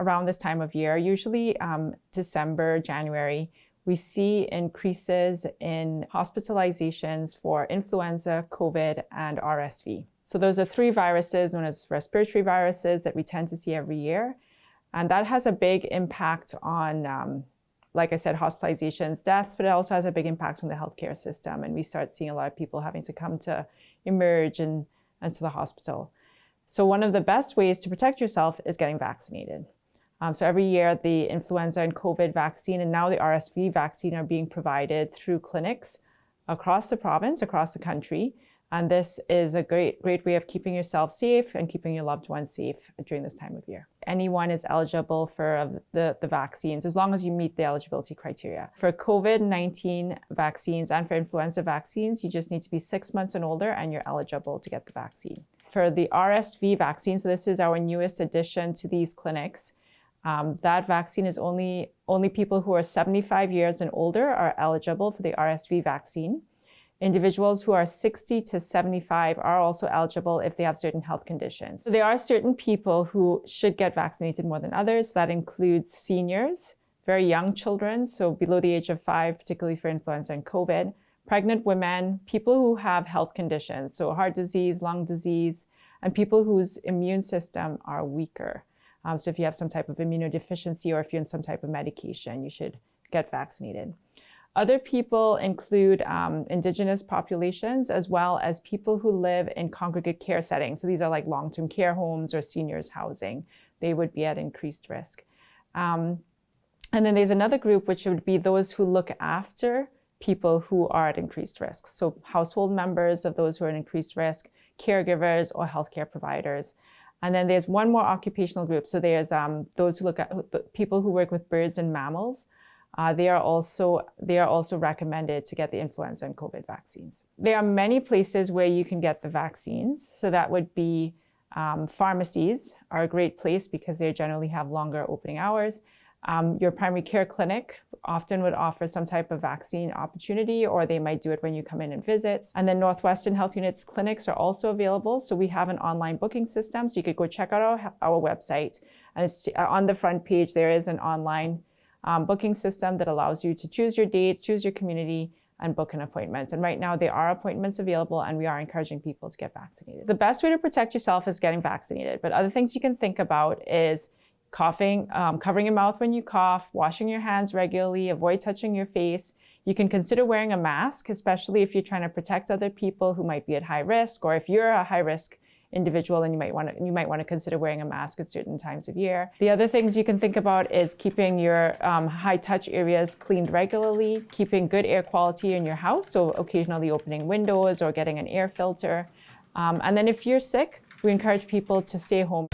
around this time of year, usually December, January, we see increases in hospitalizations for influenza, COVID, and RSV. So those are three viruses known as respiratory viruses that we tend to see every year. And that has a big impact on, like I said, hospitalizations, deaths, but it also has a big impact on the healthcare system. And we start seeing a lot of people having to come to emerge and to the hospital. So one of the best ways to protect yourself is getting vaccinated. So every year, the influenza and COVID vaccine and now the RSV vaccine are being provided through clinics across the province, across the country. And this is a great way of keeping yourself safe and keeping your loved ones safe during this time of year. Anyone is eligible for the vaccines as long as you meet the eligibility criteria. For COVID-19 vaccines and for influenza vaccines, you just need to be 6 months and older and you're eligible to get the vaccine. For the RSV vaccine, so this is our newest addition to these clinics, that vaccine is only people who are 75 years and older are eligible for the RSV vaccine. Individuals who are 60 to 75 are also eligible if they have certain health conditions. So there are certain people who should get vaccinated more than others. That includes seniors, very young children, so below the age of 5, particularly for influenza and COVID, pregnant women, people who have health conditions, so heart disease, lung disease, and people whose immune system are weaker. So if you have some type of immunodeficiency or if you're on some type of medication, you should get vaccinated. Other people include Indigenous populations as well as people who live in congregate care settings. So these are like long-term care homes or seniors housing. They would be at increased risk. And then there's another group which would be those who look after people who are at increased risk. So household members of those who are at increased risk, caregivers or healthcare providers. And then there's one more occupational group. So there's those who look at people who work with birds and mammals. They are also recommended to get the influenza and COVID vaccines. There are many places where you can get the vaccines. So that would be pharmacies are a great place because they generally have longer opening hours. Your primary care clinic often would offer some type of vaccine opportunity, or they might do it when you come in and visit. And then Northwestern Health Unit's clinics are also available. So we have an online booking system. So you could go check out our website. And it's on the front page, there is an online booking system that allows you to choose your date, choose your community, and book an appointment. And right now there are appointments available and we are encouraging people to get vaccinated. The best way to protect yourself is getting vaccinated. But other things you can think about is coughing, covering your mouth when you cough, washing your hands regularly, avoid touching your face. You can consider wearing a mask, especially if you're trying to protect other people who might be at high risk, or if you're a high risk individual and you might want to consider wearing a mask at certain times of year. The other things you can think about is keeping your high touch areas cleaned regularly, keeping good air quality in your house, so occasionally opening windows or getting an air filter. And then if you're sick, we encourage people to stay home.